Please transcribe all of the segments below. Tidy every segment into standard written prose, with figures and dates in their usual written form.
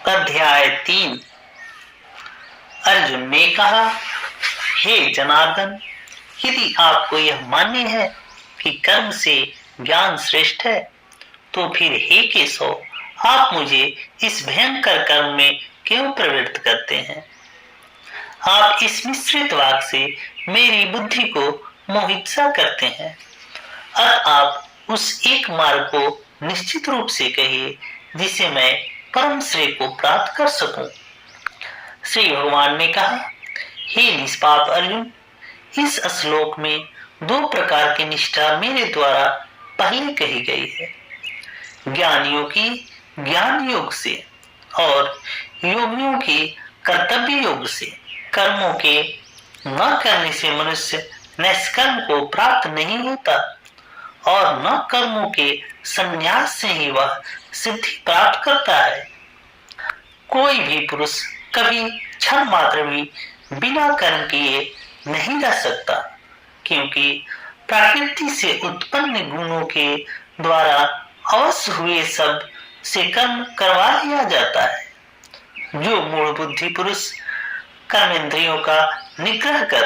अध्याय 3। अर्जुन ने कहा, हे जनार्दन, यदि आपको यह मान्य है कि कर्म से ज्ञान श्रेष्ठ है, तो फिर हे केशव, आप मुझे इस भयंकर कर्म में क्यों प्रवृत्त करते हैं? आप इस मिश्रित वाक से मेरी बुद्धि को मोहित सा करते हैं। अब आप उस एक मार्ग को निश्चित रूप से कहिए जिसे मैं परम श्रेय को प्राप्त कर सकूं। श्री भगवान ने कहा, हे निष्पाप अर्जुन, इस श्लोक में दो प्रकार की निष्ठा मेरे द्वारा पहले कही गई है। ज्ञानियों की ज्ञान योग से और योगियों की कर्तव्य योग से। कर्मों के न करने से मनुष्य निष्कर्म को प्राप्त नहीं होता और न कर्मों के संन्यास से ही वह सिद्धि प्राप्त करता है। कोई भी पुरुष कभी क्षण मात्र भी बिना कर्म किए नहीं रह सकता, क्योंकि प्रकृति से उत्पन्न गुणों के द्वारा अवश्य हुए सब से कर्म करवा लिया जाता है। जो मूढ़ बुद्धि पुरुष कर्मेंद्रियों का निग्रह कर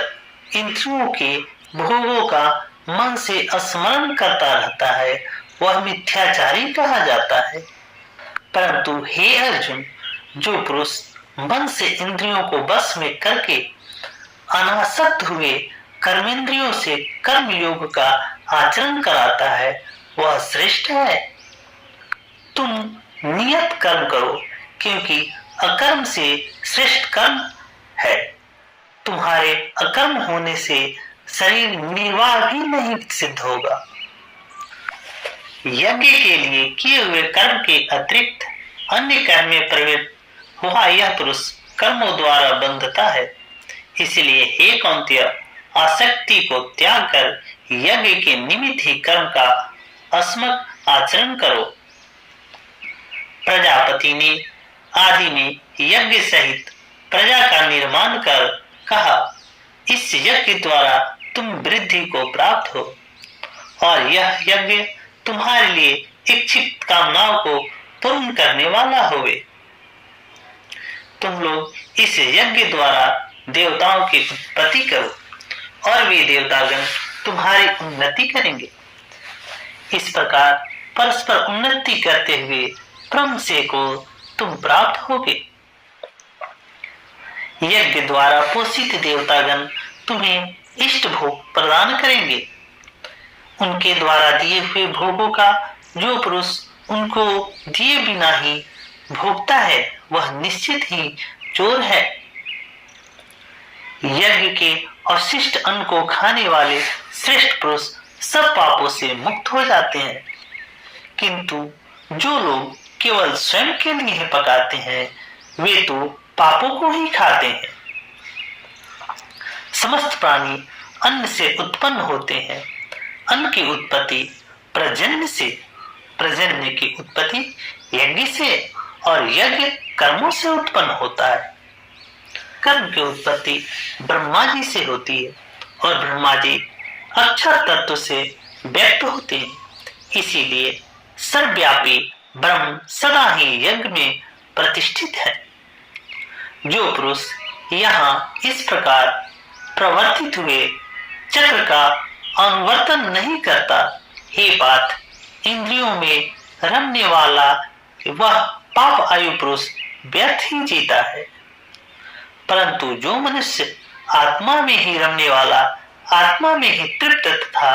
इंद्रियों के भोगों का मन से स्मरण करता रहता है, वह मिथ्याचारी कहा जाता है। परंतु हे अर्जुन, जो पुरुष मन से इंद्रियों को बस में करके अनासक्त हुए कर्मेंद्रियों से कर्म योग का आचरण कराता है, वह श्रेष्ठ है। तुम नियत कर्म करो, क्योंकि अकर्म से श्रेष्ठ कर्म है। तुम्हारे अकर्म होने से शरीर निर्वाह भी नहीं सिद्ध होगा। यज्ञ के लिए किए हुए कर्म के अतिरिक्त अन्य कर्म में प्रवृत्त हुआ यह पुरुष कर्मों द्वारा बंधता है। इसलिए हे कौन्तेय, आसक्ति को त्याग कर यज्ञ के निमित्त ही कर्म का अस्मक आचरण करो। प्रजापति ने आदि में यज्ञ सहित प्रजा का निर्माण कर कहा, इस यज्ञ द्वारा तुम वृद्धि को प्राप्त हो और यह यज्ञ तुम्हारे लिए इच्छित कामनाओं को पूर्ण करने वाला होवे। तुम लोग इस यज्ञ द्वारा देवताओं की उत्पत्ति करो और वे देवतागण तुम्हारी उन्नति करेंगे। इस प्रकार परस्पर उन्नति करते हुए परम से को तुम प्राप्त होगे। यज्ञ द्वारा पोषित देवतागण तुम्हें इष्ट भोग प्रदान करेंगे। उनके द्वारा दिए हुए भोगों का जो पुरुष उनको दिए बिना ही भोगता है, वह निश्चित ही चोर है। यज्ञ के अवशिष्ट अन्न को खाने वाले श्रेष्ठ पुरुष सब पापों से मुक्त हो जाते हैं, किंतु जो लोग केवल स्वयं के लिए पकाते हैं, वे तो पापों को ही खाते हैं। समस्त प्राणी अन्न से उत्पन्न होते हैं। अन्न की उत्पत्ति प्रजन्य से, प्रजन्य की उत्पत्ति यज्ञ से और यज्ञ कर्मों से उत्पन्न होता है। कर्म की उत्पत्ति ब्रह्मा जी से होती है और ब्रह्मा जी अक्षर तत्व से व्यक्त होते हैं। इसीलिए सर्वव्यापी ब्रह्म सदा ही यज्ञ में प्रतिष्ठित है। जो पुरुष यहाँ इस प्रकार प्रवर्तित हुए चक्र का अनुवर्तन नहीं करता, हे पार्थ, इंद्रियों में रमने वाला वह पाप आयु पुरुष व्यर्थ ही जीता है। परंतु जो मनुष्य आत्मा में ही रमने वाला, आत्मा में ही तृप्त तथा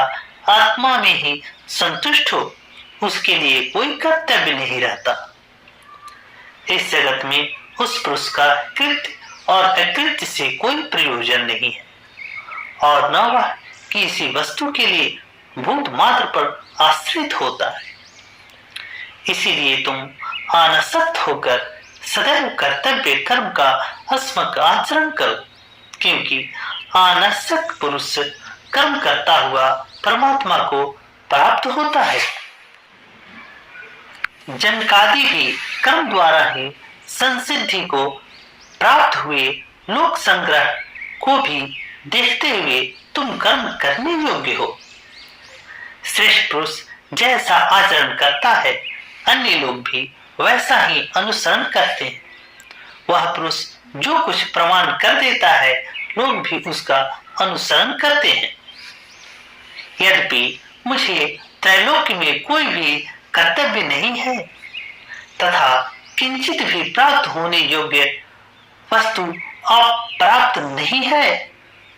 आत्मा में ही संतुष्ट हो, उसके लिए कोई कर्तव्य नहीं रहता। इस जगत में उस पुरुष का कृत्य और अकृत्य से कोई प्रयोजन नहीं है और न वह किसी वस्तु के लिए भूत मात्र पर आश्रित होता है। इसीलिए तुम अनासक्त होकर सदैव कर्तव्य कर्म का अस्मक आचरण करो, क्योंकि अनासक्त पुरुष कर्म करता हुआ परमात्मा को प्राप्त होता है। जनकादि भी कर्म द्वारा ही संसिद्धि को प्राप्त हुए लोक संग्रह को भी देखते हुए तुम कर्म करने योग्य हो। श्रेष्ठ पुरुष जैसा आचरण करता है, अन्य लोग भी वैसा ही अनुसरण करते हैं। वह पुरुष जो कुछ प्रमाण कर देता है लोग भी उसका अनुसरण करते हैं। यद्यपि मुझे त्रैलोक्य में कोई भी कर्तव्य नहीं है तथा किंचित भी प्राप्त होने योग्य वस्तु अब प्राप्त नहीं है,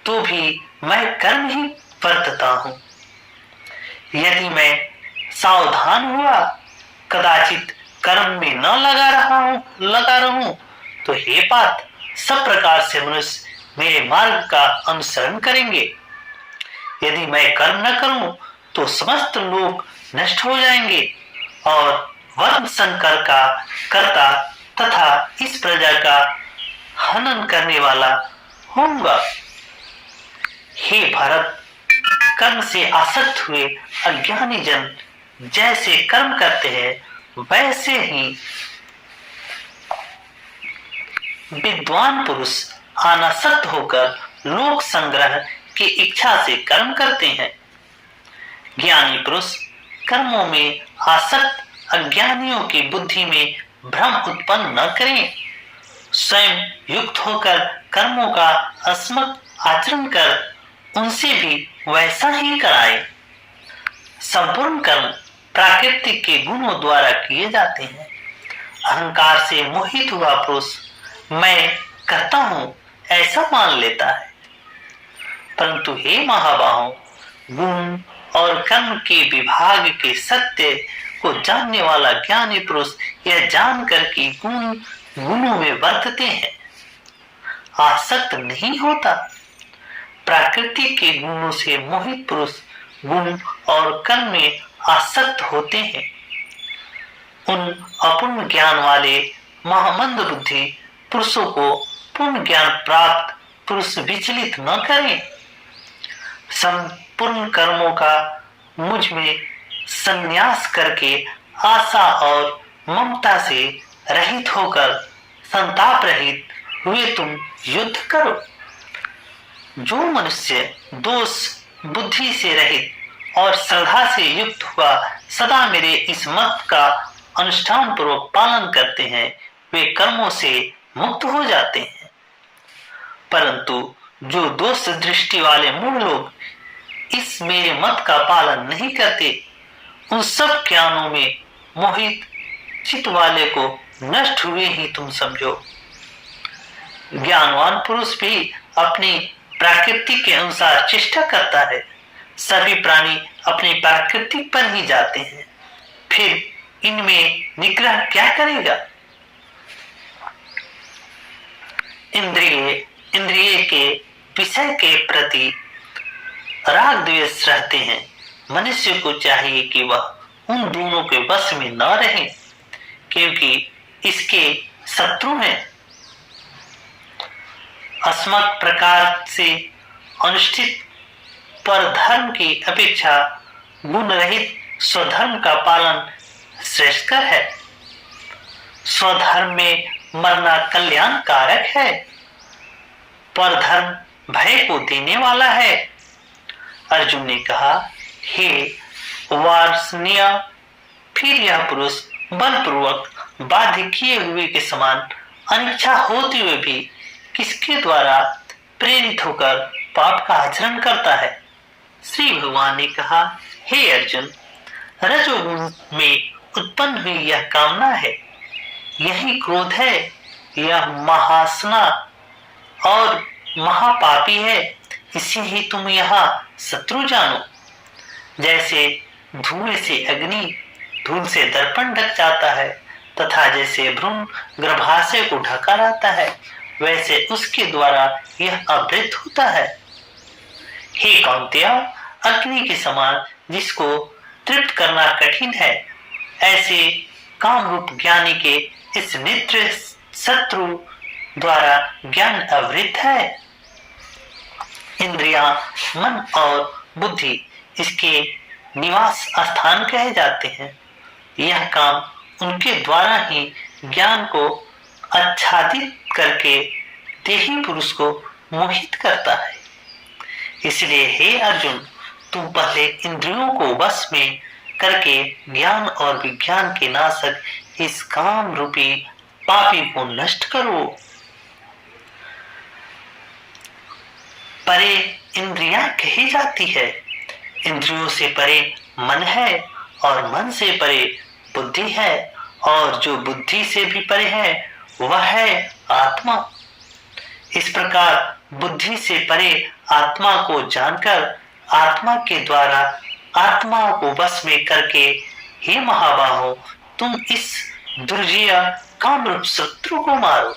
तो भी मैं कर्म ही वर्तता हूँ। यदि मैं सावधान हुआ कदाचित कर्म में न लगा रहूं तो हे पार्थ, सब प्रकार से मनुष्य मेरे मार्ग का अनुसरण करेंगे। यदि मैं कर्म न करूं तो समस्त लोग नष्ट हो जाएंगे और वर्ण संकर का कर्ता तथा इस प्रजा का हनन करने वाला होऊंगा। हे भरत, कर्म से आसक्त हुए अज्ञानी जन जैसे कर्म करते हैं वैसे ही विद्वान पुरुष अनासक्त होकर लोक संग्रह की इच्छा से कर्म करते हैं। ज्ञानी पुरुष कर्मों में आसक्त अज्ञानियों की बुद्धि में भ्रम उत्पन्न न करें, स्वयं युक्त होकर कर्मों का अस्मक आचरण कर उनसे भी वैसा ही कराए। संपूर्ण कर्म प्राकृतिक के गुणों द्वारा किए जाते हैं। अहंकार से मोहित हुआ पुरुष मैं करता हूं ऐसा मान लेता है, परंतु हे महाबाहों, गुण और कर्म के विभाग के सत्य को जानने वाला ज्ञानी पुरुष यह जानकर कि गुणों में वर्तते हैं आसक्त नहीं होता। प्रकृति के गुणों से मोहित पुरुष गुण और कर्म में आसक्त होते हैं। उन अपूर्ण ज्ञान वाले महामंद बुद्धि पुरुषों को पूर्ण ज्ञान प्राप्त पुरुष विचलित न करें। संपूर्ण कर्मों का मुझ में संन्यास करके आशा और ममता से रहित होकर संताप रहित हुए तुम युद्ध करो। जो मनुष्य दोष बुद्धि से रहित और श्रद्धा से युक्त हुआ सदा मेरे इस मत का अनुष्ठान पूर्वक पालन करते हैं वे कर्मों से मुक्त हो जाते हैं, परंतु जो दोष दृष्टि वाले मूढ़ लोग इस मेरे मत का पालन नहीं करते उन सब ज्ञानों में मोहित चित्त वाले को नष्ट हुए ही तुम समझो। ज्ञानवान पुरुष भी अपनी प्रकृति के अनुसार चेष्टा करता है। सभी प्राणी अपनी प्रकृति पर ही जाते हैं, फिर इनमें निग्रह क्या करेगा। इंद्रिय के विषय के प्रति राग द्वेष रहते हैं। मनुष्य को चाहिए कि वह उन दोनों के वश में न रहे, क्योंकि इसके शत्रु हैं। अस्मक प्रकार से अनुष्ठित पर धर्म की अपेक्षा गुण रहित स्वधर्म का पालन श्रेष्ठकर है। स्वधर्म में मरना कल्याण कारक है, पर धर्म भय को देने वाला है। अर्जुन ने कहा, हे वार्ष्णेय, फिर यह पुरुष बलपूर्वक बाध्य किए हुए के समान अनिच्छा होते हुए भी किसके द्वारा प्रेरित होकर पाप का आचरण करता है। श्री भगवान ने कहा, हे अर्जुन, रजोगुण में उत्पन्न हुई यह कामना है, यही क्रोध है, यह महासना और महापापी है, इसे ही तुम यहाँ शत्रु जानो। जैसे धुएं से अग्नि धूल से दर्पण ढक जाता है तथा जैसे भ्रूण गर्भाशय को ढका रहता है वैसे उसके द्वारा यह आवृत होता है। हे कौन्तेय, अग्नि के समान जिसको तृप्त करना कठिन है, ऐसे काम रूप ज्ञानी के इस नेत्र शत्रु द्वारा ज्ञान आवृत है। इंद्रियां, मन और बुद्धि इसके निवास स्थान कहे जाते हैं। यह काम उनके द्वारा ही ज्ञान को आच्छादित करके देही पुरुष को मोहित करता है। इसलिए हे अर्जुन, तुम पहले इंद्रियों को वश में करके ज्ञान और विज्ञान के नाशक इस काम रूपी पापी को नष्ट करो। परे इंद्रियां कही जाती है। इंद्रियों से परे मन है और मन से परे बुद्धि है, और जो बुद्धि से भी परे है वह है आत्मा। इस प्रकार बुद्धि से परे आत्मा को जानकर आत्मा के द्वारा आत्मा को वश में करके हे महाबाहो तुम इस दुर्जय कामरूप शत्रु को मारो।